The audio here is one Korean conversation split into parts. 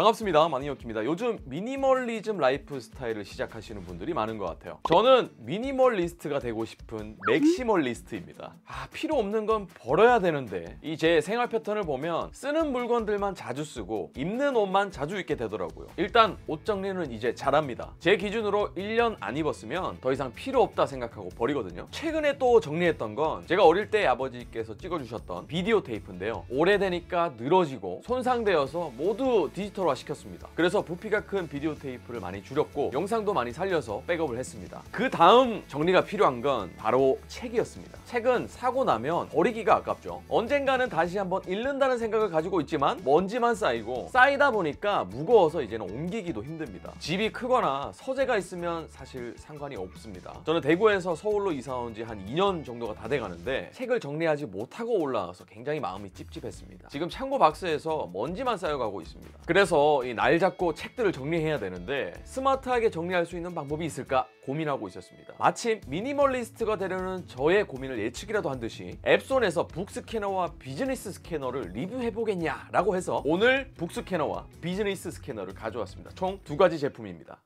반갑습니다. 마니어키입니다. 요즘 미니멀리즘 라이프 스타일을 시작하시는 분들이 많은 것 같아요. 저는 미니멀리스트가 되고 싶은 맥시멀리스트입니다. 필요 없는 건 버려야 되는데 이 제 생활 패턴을 보면 쓰는 물건들만 자주 쓰고 입는 옷만 자주 입게 되더라고요. 일단 옷 정리는 이제 잘합니다. 제 기준으로 1년 안 입었으면 더 이상 필요 없다 생각하고 버리거든요. 최근에 또 정리했던 건 제가 어릴 때 아버지께서 찍어주셨던 비디오 테이프인데요. 오래되니까 늘어지고 손상되어서 모두 디지털화 시켰습니다. 그래서 부피가 큰 비디오 테이프를 많이 줄였고 영상도 많이 살려서 백업을 했습니다. 그 다음 정리가 필요한 건 바로 책이었습니다. 책은 사고 나면 버리기가 아깝죠. 언젠가는 다시 한번 읽는다는 생각을 가지고 있지만 먼지만 쌓이고 쌓이다 보니까 무거워서 이제는 옮기기도 힘듭니다. 집이 크거나 서재가 있으면 사실 상관이 없습니다. 저는 대구에서 서울로 이사 온 지 한 2년 정도가 다 돼가는데 책을 정리하지 못하고 올라와서 굉장히 마음이 찝찝했습니다. 지금 창고 박스에서 먼지만 쌓여가고 있습니다. 그래서 이 날 잡고 책들을 정리해야 되는데 스마트하게 정리할 수 있는 방법이 있을까 고민하고 있었습니다. 마침 미니멀리스트가 되려는 저의 고민을 예측이라도 한 듯이 앱손에서 북스캐너와 비즈니스 스캐너를 리뷰해보겠냐 라고 해서 오늘 북스캐너와 비즈니스 스캐너를 가져왔습니다. 총 2가지 제품입니다.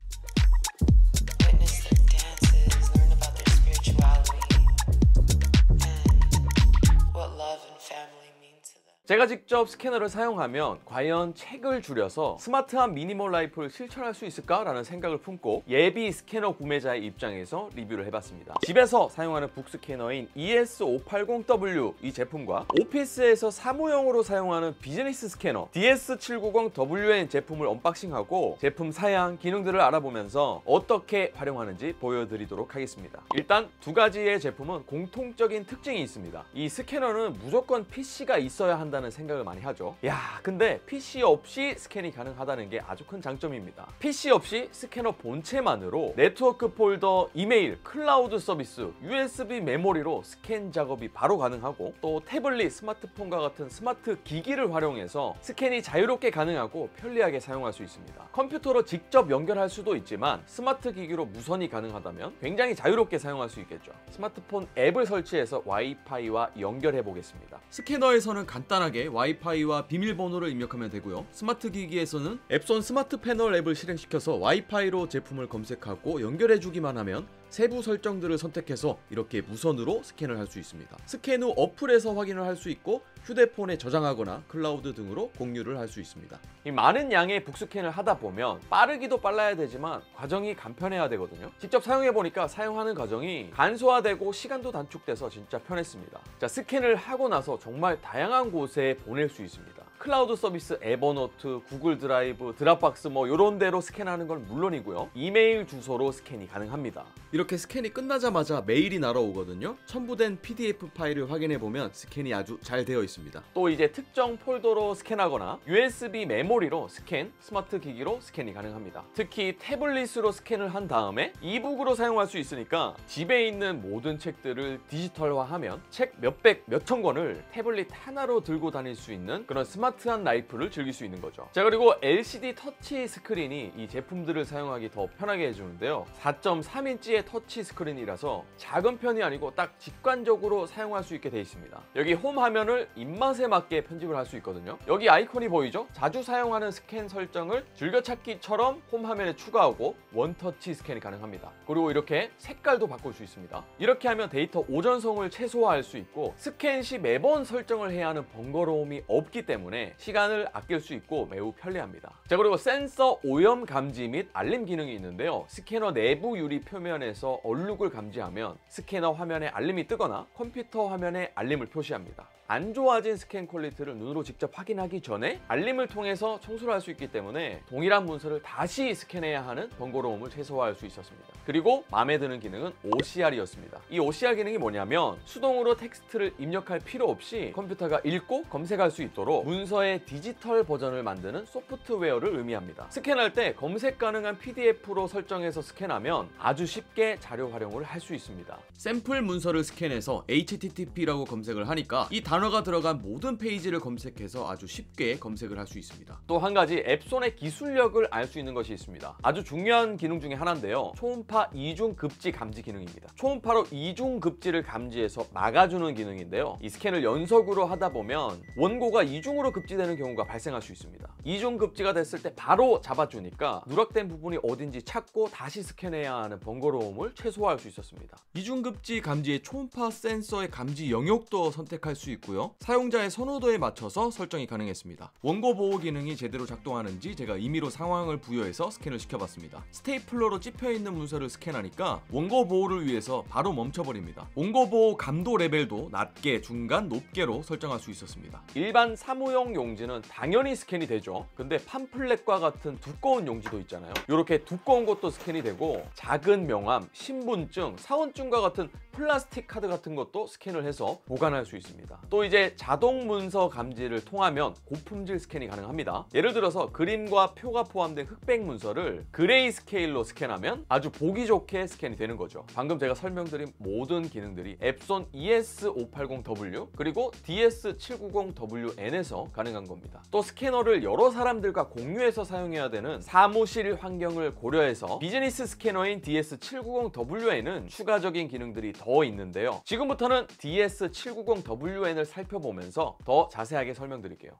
제가 직접 스캐너를 사용하면 과연 책을 줄여서 스마트한 미니멀 라이프를 실천할 수 있을까라는 생각을 품고 예비 스캐너 구매자의 입장에서 리뷰를 해봤습니다. 집에서 사용하는 북스캐너인 ES580W 이 제품과 오피스에서 사무용으로 사용하는 비즈니스 스캐너 DS790WN 제품을 언박싱하고 제품 사양, 기능들을 알아보면서 어떻게 활용하는지 보여드리도록 하겠습니다. 일단 2가지의 제품은 공통적인 특징이 있습니다. 이 스캐너는 무조건 PC가 있어야 한다는 생각을 많이 하죠. 근데 PC 없이 스캔이 가능하다는 게 아주 큰 장점입니다. PC 없이 스캐너 본체만으로 네트워크 폴더, 이메일, 클라우드 서비스, USB 메모리로 스캔 작업이 바로 가능하고 또 태블릿, 스마트폰과 같은 스마트 기기를 활용해서 스캔이 자유롭게 가능하고 편리하게 사용할 수 있습니다. 컴퓨터로 직접 연결할 수도 있지만 스마트 기기로 무선이 가능하다면 굉장히 자유롭게 사용할 수 있겠죠. 스마트폰 앱을 설치해서 와이파이와 연결해 보겠습니다. 스캐너에서는 간단하게 와이파이와 비밀번호를 입력하면 되고요. 스마트 기기에서는 앱손 스마트 패널 앱을 실행시켜서 와이파이로 제품을 검색하고 연결해주기만 하면 세부 설정들을 선택해서 이렇게 무선으로 스캔을 할 수 있습니다. 스캔 후 어플에서 확인을 할 수 있고 휴대폰에 저장하거나 클라우드 등으로 공유를 할 수 있습니다. 이 많은 양의 북스캔을 하다 보면 빠르기도 빨라야 되지만 과정이 간편해야 되거든요. 직접 사용해보니까 사용하는 과정이 간소화되고 시간도 단축돼서 진짜 편했습니다. 자, 스캔을 하고 나서 정말 다양한 곳에 보낼 수 있습니다. 클라우드 서비스 에버노트, 구글 드라이브, 드랍박스 이런 데로 스캔하는 건 물론이고요. 이메일 주소로 스캔이 가능합니다. 이렇게 스캔이 끝나자마자 메일이 날아오거든요. 첨부된 PDF 파일을 확인해보면 스캔이 아주 잘 되어 있습니다. 또 이제 특정 폴더로 스캔하거나 USB 메모리로 스캔, 스마트 기기로 스캔이 가능합니다. 특히 태블릿으로 스캔을 한 다음에 이북으로 사용할 수 있으니까 집에 있는 모든 책들을 디지털화하면 책 몇백, 몇천 권을 태블릿 하나로 들고 다닐 수 있는 그런 스마트한 라이프를 즐길 수 있는 거죠. 자, 그리고 LCD 터치 스크린이 이 제품들을 사용하기 더 편하게 해주는데요. 4.3인치의 터치 스크린이라서 작은 편이 아니고 딱 직관적으로 사용할 수 있게 되어 있습니다. 여기 홈 화면을 입맛에 맞게 편집을 할 수 있거든요. 여기 아이콘이 보이죠? 자주 사용하는 스캔 설정을 즐겨찾기처럼 홈 화면에 추가하고 원터치 스캔이 가능합니다. 그리고 이렇게 색깔도 바꿀 수 있습니다. 이렇게 하면 데이터 오전성을 최소화할 수 있고 스캔 시 매번 설정을 해야 하는 번거로움이 없기 때문에 시간을 아낄 수 있고 매우 편리합니다. 자, 그리고 센서 오염 감지 및 알림 기능이 있는데요. 스캐너 내부 유리 표면에서 얼룩을 감지하면 스캐너 화면에 알림이 뜨거나 컴퓨터 화면에 알림을 표시합니다. 안 좋아진 스캔 퀄리티를 눈으로 직접 확인하기 전에 알림을 통해서 청소를 할 수 있기 때문에 동일한 문서를 다시 스캔해야 하는 번거로움을 최소화할 수 있었습니다. 그리고 마음에 드는 기능은 OCR이었습니다. 이 OCR 기능이 뭐냐면 수동으로 텍스트를 입력할 필요 없이 컴퓨터가 읽고 검색할 수 있도록 문서의 디지털 버전을 만드는 소프트웨어를 의미합니다. 스캔할 때 검색 가능한 PDF로 설정해서 스캔하면 아주 쉽게 자료 활용을 할 수 있습니다. 샘플 문서를 스캔해서 HTTP라고 검색을 하니까 이 단어 단어가 들어간 모든 페이지를 검색해서 아주 쉽게 검색을 할 수 있습니다. 또 한 가지 앱손의 기술력을 알 수 있는 것이 있습니다. 아주 중요한 기능 중에 하나인데요. 초음파 이중 급지 감지 기능입니다. 초음파로 이중 급지를 감지해서 막아주는 기능인데요. 이 스캔을 연속으로 하다 보면 원고가 이중으로 급지되는 경우가 발생할 수 있습니다. 이중 급지가 됐을 때 바로 잡아주니까 누락된 부분이 어딘지 찾고 다시 스캔해야 하는 번거로움을 최소화할 수 있었습니다. 이중 급지 감지의 초음파 센서의 감지 영역도 선택할 수 있고요. 사용자의 선호도에 맞춰서 설정이 가능했습니다. 원고 보호 기능이 제대로 작동하는지 제가 임의로 상황을 부여해서 스캔을 시켜봤습니다. 스테이플러로 찝혀있는 문서를 스캔하니까 원고 보호를 위해서 바로 멈춰버립니다. 원고 보호 감도 레벨도 낮게, 중간, 높게로 설정할 수 있었습니다. 일반 사무용 용지는 당연히 스캔이 되죠. 근데 팜플렛과 같은 두꺼운 용지도 있잖아요. 이렇게 두꺼운 것도 스캔이 되고 작은 명함, 신분증, 사원증과 같은 플라스틱 카드 같은 것도 스캔을 해서 보관할 수 있습니다. 또 이제 자동 문서 감지를 통하면 고품질 스캔이 가능합니다. 예를 들어서 그림과 표가 포함된 흑백 문서를 그레이 스케일로 스캔하면 아주 보기 좋게 스캔이 되는 거죠. 방금 제가 설명드린 모든 기능들이 앱손 ES580W 그리고 DS790WN에서 가능한 겁니다. 또 스캐너를 여러 사람들과 공유해서 사용해야 되는 사무실 환경을 고려해서 비즈니스 스캐너인 DS790WN은 추가적인 기능들이 더 있는데요. 지금부터는 DS790WN을 살펴보면서 더 자세하게 설명드릴게요.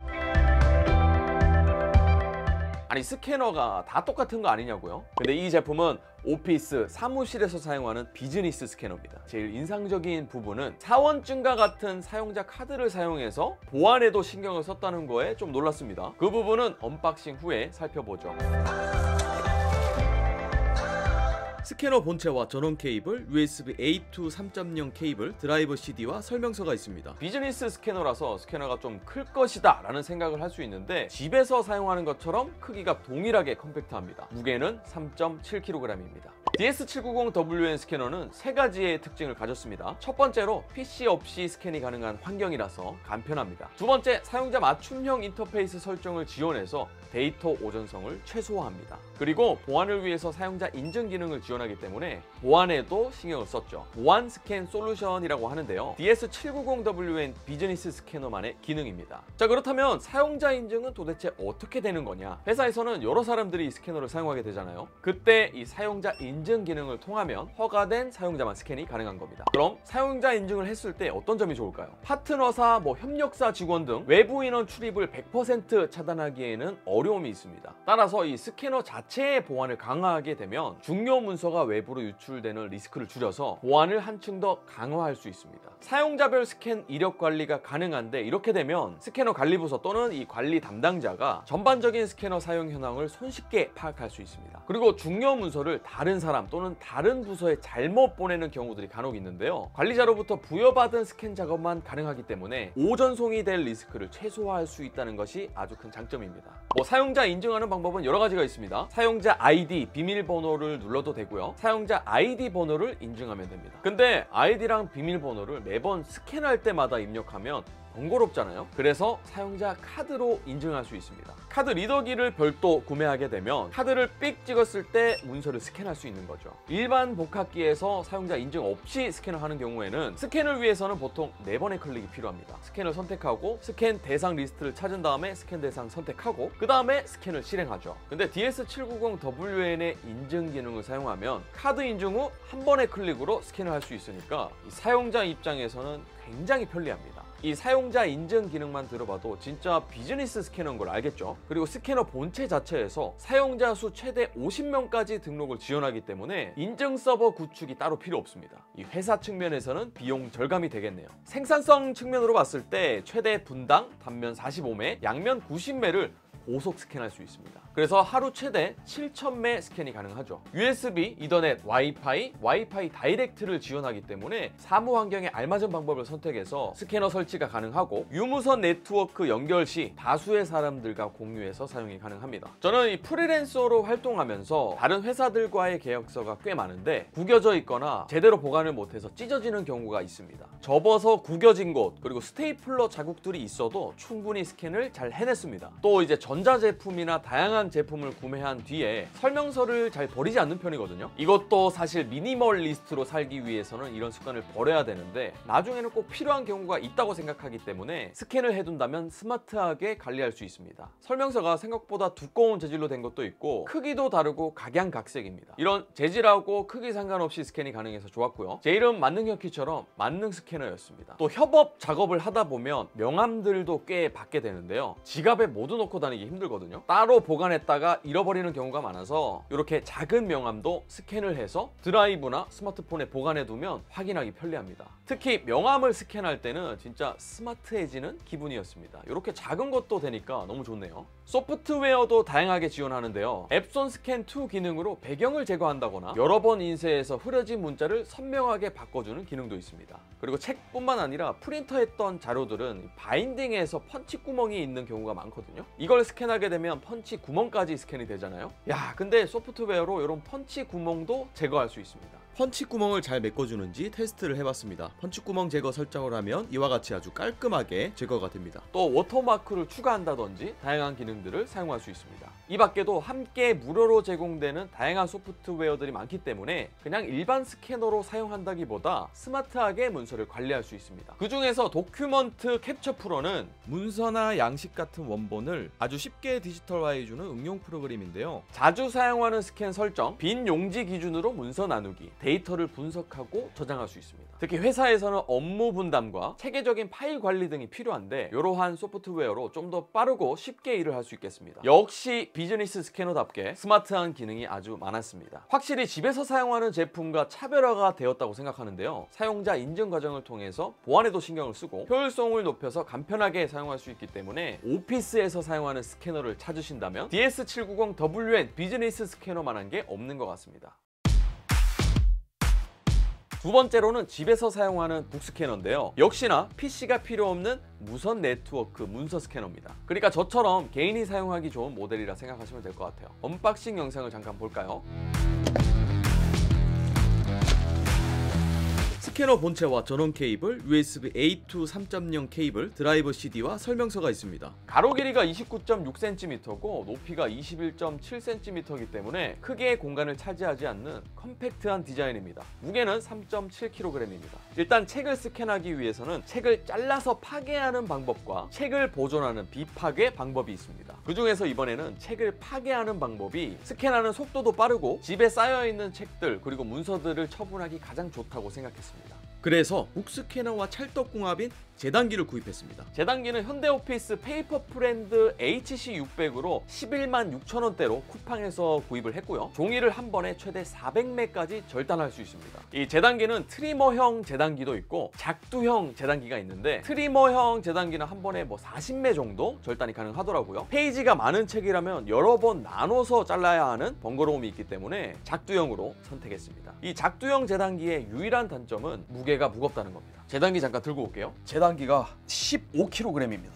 아니 스캐너가 다 똑같은 거 아니냐고요? 근데 이 제품은 오피스, 사무실에서 사용하는 비즈니스 스캐너입니다. 제일 인상적인 부분은 사원증과 같은 사용자 카드를 사용해서 보안에도 신경을 썼다는 거에 좀 놀랐습니다. 그 부분은 언박싱 후에 살펴보죠. 스캐너 본체와 전원 케이블, USB A2 3.0 케이블, 드라이버 CD와 설명서가 있습니다. 비즈니스 스캐너라서 스캐너가 좀 클 것이다 라는 생각을 할 수 있는데 집에서 사용하는 것처럼 크기가 동일하게 컴팩트합니다. 무게는 3.7kg입니다. DS790WN 스캐너는 세 가지의 특징을 가졌습니다. 첫 번째로 PC 없이 스캔이 가능한 환경이라서 간편합니다. 두 번째, 사용자 맞춤형 인터페이스 설정을 지원해서 데이터 오전성을 최소화합니다. 그리고 보안을 위해서 사용자 인증 기능을 지원하기 때문에 보안에도 신경을 썼죠. 보안 스캔 솔루션이라고 하는데요. DS790WN 비즈니스 스캐너만의 기능입니다. 자, 그렇다면 사용자 인증은 도대체 어떻게 되는 거냐? 회사에서는 여러 사람들이 이 스캐너를 사용하게 되잖아요. 그때 이 사용자 인증 기능을 통하면 허가된 사용자만 스캔이 가능한 겁니다. 그럼 사용자 인증을 했을 때 어떤 점이 좋을까요? 파트너사, 협력사 직원 등 외부 인원 출입을 100% 차단하기에는 어려움이 있습니다. 따라서 이 스캐너 자체의 보안을 강화하게 되면 중요 문서가 외부로 유출되는 리스크를 줄여서 보안을 한층 더 강화할 수 있습니다. 사용자별 스캔 이력 관리가 가능한데 이렇게 되면 스캐너 관리부서 또는 이 관리 담당자가 전반적인 스캐너 사용 현황을 손쉽게 파악할 수 있습니다. 그리고 중요 문서를 다른 사람 또는 다른 부서에 잘못 보내는 경우들이 간혹 있는데요. 관리자로부터 부여받은 스캔 작업만 가능하기 때문에 오전송이 될 리스크를 최소화할 수 있다는 것이 아주 큰 장점입니다. 사용자 인증하는 방법은 여러 가지가 있습니다. 사용자 아이디, 비밀번호를 눌러도 되고요. 사용자 아이디 번호를 인증하면 됩니다. 근데 아이디랑 비밀번호를 매번 스캔할 때마다 입력하면 번거롭잖아요. 그래서 사용자 카드로 인증할 수 있습니다. 카드 리더기를 별도 구매하게 되면 카드를 삑 찍었을 때 문서를 스캔할 수 있는 거죠. 일반 복합기에서 사용자 인증 없이 스캔을 하는 경우에는 스캔을 위해서는 보통 4번의 클릭이 필요합니다. 스캔을 선택하고 스캔 대상 리스트를 찾은 다음에 스캔 대상 선택하고 그 다음에 스캔을 실행하죠. 근데 DS790WN의 인증 기능을 사용하면 카드 인증 후 한 번의 클릭으로 스캔을 할 수 있으니까 사용자 입장에서는 굉장히 편리합니다. 이 사용자 인증 기능만 들어봐도 진짜 비즈니스 스캐너인 걸 알겠죠? 그리고 스캐너 본체 자체에서 사용자 수 최대 50명까지 등록을 지원하기 때문에 인증 서버 구축이 따로 필요 없습니다. 이 회사 측면에서는 비용 절감이 되겠네요. 생산성 측면으로 봤을 때 최대 분당 단면 45매, 양면 90매를 고속 스캔할 수 있습니다. 그래서 하루 최대 7,000매 스캔이 가능하죠. USB, 이더넷, 와이파이 다이렉트를 지원하기 때문에 사무 환경에 알맞은 방법을 선택해서 스캐너 설치가 가능하고 유무선 네트워크 연결 시 다수의 사람들과 공유해서 사용이 가능합니다. 저는 이 프리랜서로 활동하면서 다른 회사들과의 계약서가 꽤 많은데 구겨져 있거나 제대로 보관을 못해서 찢어지는 경우가 있습니다. 접어서 구겨진 곳 그리고 스테이플러 자국들이 있어도 충분히 스캔을 잘 해냈습니다. 또 이제 전자제품이나 다양한 해당 제품을 구매한 뒤에 설명서를 잘 버리지 않는 편이거든요. 이것도 사실 미니멀리스트로 살기 위해서는 이런 습관을 버려야 되는데 나중에는 꼭 필요한 경우가 있다고 생각하기 때문에 스캔을 해둔다면 스마트하게 관리할 수 있습니다. 설명서가 생각보다 두꺼운 재질로 된 것도 있고 크기도 다르고 각양각색입니다. 이런 재질하고 크기 상관없이 스캔이 가능해서 좋았고요. 제 이름 만능혁키처럼 만능 스캐너였습니다. 또 협업 작업을 하다 보면 명함들도 꽤 받게 되는데요. 지갑에 모두 넣고 다니기 힘들거든요. 따로 보관했다가 잃어버리는 경우가 많아서 이렇게 작은 명함도 스캔을 해서 드라이브나 스마트폰에 보관해 두면 확인하기 편리합니다. 특히 명함을 스캔할 때는 진짜 스마트해지는 기분이었습니다. 이렇게 작은 것도 되니까 너무 좋네요. 소프트웨어도 다양하게 지원하는데요. 앱손 스캔 2 기능으로 배경을 제거한다거나 여러 번 인쇄해서 흐려진 문자를 선명하게 바꿔주는 기능도 있습니다. 그리고 책뿐만 아니라 프린터했던 자료들은 바인딩에서 펀치 구멍이 있는 경우가 많거든요. 이걸 스캔하게 되면 펀치 구멍까지 스캔이 되잖아요. 야, 근데 소프트웨어로 이런 펀치 구멍도 제거할 수 있습니다. 펀치 구멍을 잘 메꿔주는지 테스트를 해봤습니다. 펀치 구멍 제거 설정을 하면 이와 같이 아주 깔끔하게 제거가 됩니다. 또 워터마크를 추가한다든지 다양한 기능들을 사용할 수 있습니다. 이 밖에도 함께 무료로 제공되는 다양한 소프트웨어들이 많기 때문에 그냥 일반 스캐너로 사용한다기보다 스마트하게 문서를 관리할 수 있습니다. 그 중에서 도큐먼트 캡처 프로는 문서나 양식 같은 원본을 아주 쉽게 디지털화해주는 응용 프로그램인데요. 자주 사용하는 스캔 설정, 빈 용지 기준으로 문서 나누기, 데이터를 분석하고 저장할 수 있습니다. 특히 회사에서는 업무 분담과 체계적인 파일 관리 등이 필요한데 이러한 소프트웨어로 좀 더 빠르고 쉽게 일을 할 수 있겠습니다. 역시 비즈니스 스캐너답게 스마트한 기능이 아주 많았습니다. 확실히 집에서 사용하는 제품과 차별화가 되었다고 생각하는데요. 사용자 인증 과정을 통해서 보안에도 신경을 쓰고 효율성을 높여서 간편하게 사용할 수 있기 때문에 오피스에서 사용하는 스캐너를 찾으신다면 DS790WN 비즈니스 스캐너만한 게 없는 것 같습니다. 두 번째로는 집에서 사용하는 북스캐너인데요. 역시나 PC가 필요 없는 무선 네트워크 문서 스캐너입니다. 그러니까 저처럼 개인이 사용하기 좋은 모델이라 생각하시면 될 것 같아요. 언박싱 영상을 잠깐 볼까요? 스캐너 본체와 전원 케이블, USB A2 3.0 케이블, 드라이버 CD와 설명서가 있습니다. 가로 길이가 29.6cm고 높이가 21.7cm이기 때문에 크게 공간을 차지하지 않는 컴팩트한 디자인입니다. 무게는 3.7kg입니다. 일단 책을 스캔하기 위해서는 책을 잘라서 파괴하는 방법과 책을 보존하는 비파괴 방법이 있습니다. 그 중에서 이번에는 책을 파괴하는 방법이 스캔하는 속도도 빠르고 집에 쌓여있는 책들 그리고 문서들을 처분하기 가장 좋다고 생각했습니다. 그래서 북스캐너와 찰떡궁합인 재단기를 구입했습니다. 재단기는 현대오피스 페이퍼 프렌드 HC600으로 11만 6천원대로 쿠팡에서 구입을 했고요. 종이를 한 번에 최대 400매까지 절단할 수 있습니다. 이 재단기는 트리머형 재단기도 있고 작두형 재단기가 있는데 트리머형 재단기는 한 번에 40매 정도 절단이 가능하더라고요. 페이지가 많은 책이라면 여러 번 나눠서 잘라야 하는 번거로움이 있기 때문에 작두형으로 선택했습니다. 이 작두형 재단기의 유일한 단점은 무게가 무겁다는 겁니다. 재단기 잠깐 들고 올게요. 재단기가 15kg입니다.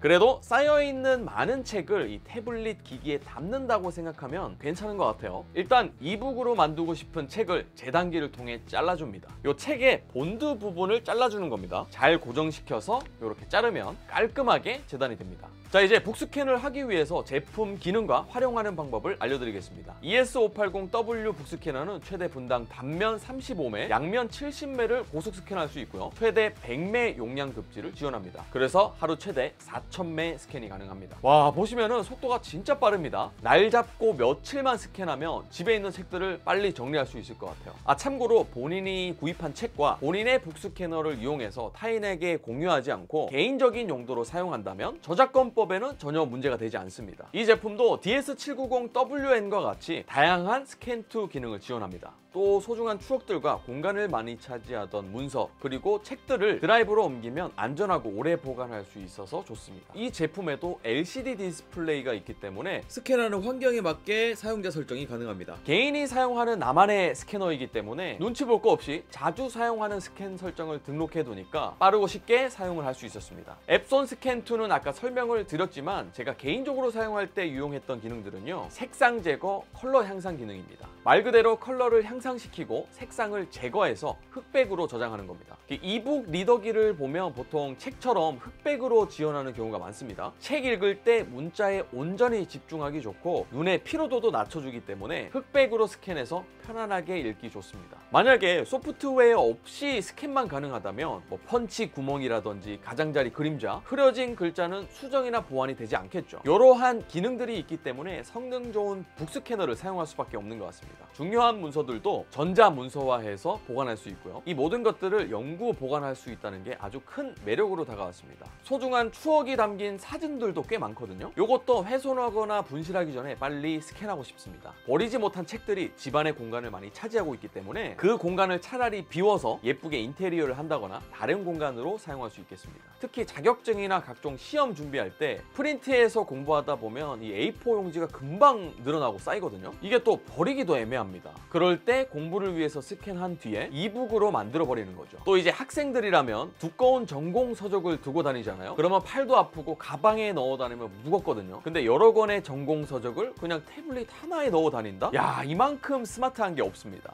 그래도 쌓여있는 많은 책을 이 태블릿 기기에 담는다고 생각하면 괜찮은 것 같아요. 일단 이북으로 만들고 싶은 책을 재단기를 통해 잘라줍니다. 이 책의 본드 부분을 잘라주는 겁니다. 잘 고정시켜서 이렇게 자르면 깔끔하게 재단이 됩니다. 자, 이제 북스캔을 하기 위해서 제품 기능과 활용하는 방법을 알려드리겠습니다. ES580W 북스캐너는 최대 분당 단면 35매, 양면 70매를 고속 스캔할 수 있고요. 최대 100매 용량 급지를 지원합니다. 그래서 하루 최대 4,000매 스캔이 가능합니다. 와, 보시면은 속도가 진짜 빠릅니다. 날 잡고 며칠만 스캔하면 집에 있는 책들을 빨리 정리할 수 있을 것 같아요. 참고로 본인이 구입한 책과 본인의 북스캐너를 이용해서 타인에게 공유하지 않고 개인적인 용도로 사용한다면 저작권법에는 전혀 문제가 되지 않습니다. 이 제품도 DS790WN과 같이 다양한 스캔2 기능을 지원합니다. 또 소중한 추억들과 공간을 많이 차지하던 문서 그리고 책들을 드라이브로 옮기면 안전하고 오래 보관할 수 있어서 좋습니다. 이 제품에도 LCD 디스플레이가 있기 때문에 스캔하는 환경에 맞게 사용자 설정이 가능합니다. 개인이 사용하는 나만의 스캐너이기 때문에 눈치 볼 거 없이 자주 사용하는 스캔 설정을 등록해 두니까 빠르고 쉽게 사용을 할 수 있었습니다. 앱손 스캔2는 아까 설명을 드렸지만 제가 개인적으로 사용할 때 유용했던 기능들은요, 색상 제거, 컬러 향상 기능입니다. 말 그대로 컬러를 향상시키고 색상을 제거해서 흑백으로 저장하는 겁니다. 이북 리더기를 보면 보통 책처럼 흑백으로 지원하는 경우가 많습니다. 책 읽을 때 문자에 온전히 집중하기 좋고 눈의 피로도도 낮춰주기 때문에 흑백으로 스캔해서 편안하게 읽기 좋습니다. 만약에 소프트웨어 없이 스캔만 가능하다면 펀치 구멍이라든지 가장자리 그림자, 흐려진 글자는 수정이나 보완이 되지 않겠죠. 이러한 기능들이 있기 때문에 성능 좋은 북스캐너를 사용할 수밖에 없는 것 같습니다. 중요한 문서들도 전자 문서화해서 보관할 수 있고요. 이 모든 것들을 영구 보관할 수 있다는 게 아주 큰 매력으로 다가왔습니다. 소중한 추억이 담긴 사진들도 꽤 많거든요. 이것도 훼손하거나 분실하기 전에 빨리 스캔하고 싶습니다. 버리지 못한 책들이 집안의 공간을 많이 차지하고 있기 때문에 그 공간을 차라리 비워서 예쁘게 인테리어를 한다거나 다른 공간으로 사용할 수 있겠습니다. 특히 자격증이나 각종 시험 준비할 때 프린트해서 공부하다 보면 이 A4 용지가 금방 늘어나고 쌓이거든요. 이게 또 버리기도 애매합니다. 그럴 때 공부를 위해서 스캔한 뒤에 이북으로 만들어 버리는 거죠. 또 이제 학생들이라면 두꺼운 전공 서적을 두고 다니잖아요. 그러면 팔도 아프고 가방에 넣어 다니면 무겁거든요. 근데 여러 권의 전공 서적을 그냥 태블릿 하나에 넣어 다닌다? 야, 이만큼 스마트한 게 없습니다.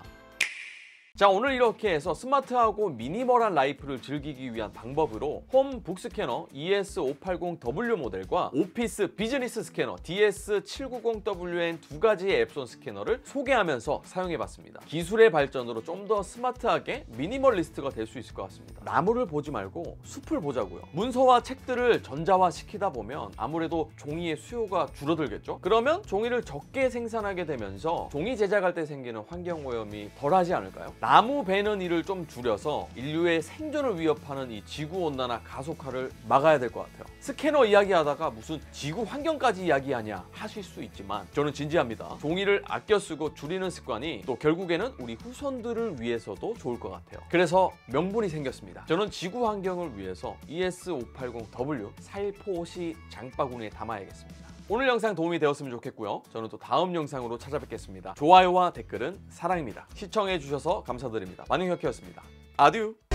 자, 오늘 이렇게 해서 스마트하고 미니멀한 라이프를 즐기기 위한 방법으로 홈 북스캐너 ES580W 모델과 오피스 비즈니스 스캐너 DS790WN 두 가지의 앱손 스캐너를 소개하면서 사용해봤습니다. 기술의 발전으로 좀 더 스마트하게 미니멀리스트가 될 수 있을 것 같습니다. 나무를 보지 말고 숲을 보자고요. 문서와 책들을 전자화 시키다 보면 아무래도 종이의 수요가 줄어들겠죠? 그러면 종이를 적게 생산하게 되면서 종이 제작할 때 생기는 환경오염이 덜하지 않을까요? 나무 베는 일을 좀 줄여서 인류의 생존을 위협하는 이 지구온난화 가속화를 막아야 될 것 같아요. 스캐너 이야기하다가 무슨 지구 환경까지 이야기하냐 하실 수 있지만 저는 진지합니다. 종이를 아껴 쓰고 줄이는 습관이 또 결국에는 우리 후손들을 위해서도 좋을 것 같아요. 그래서 명분이 생겼습니다. 저는 지구 환경을 위해서 ES580W 살포시 장바구니에 담아야겠습니다. 오늘 영상 도움이 되었으면 좋겠고요. 저는 또 다음 영상으로 찾아뵙겠습니다. 좋아요와 댓글은 사랑입니다. 시청해주셔서 감사드립니다. 만능혁회였습니다. 아듀!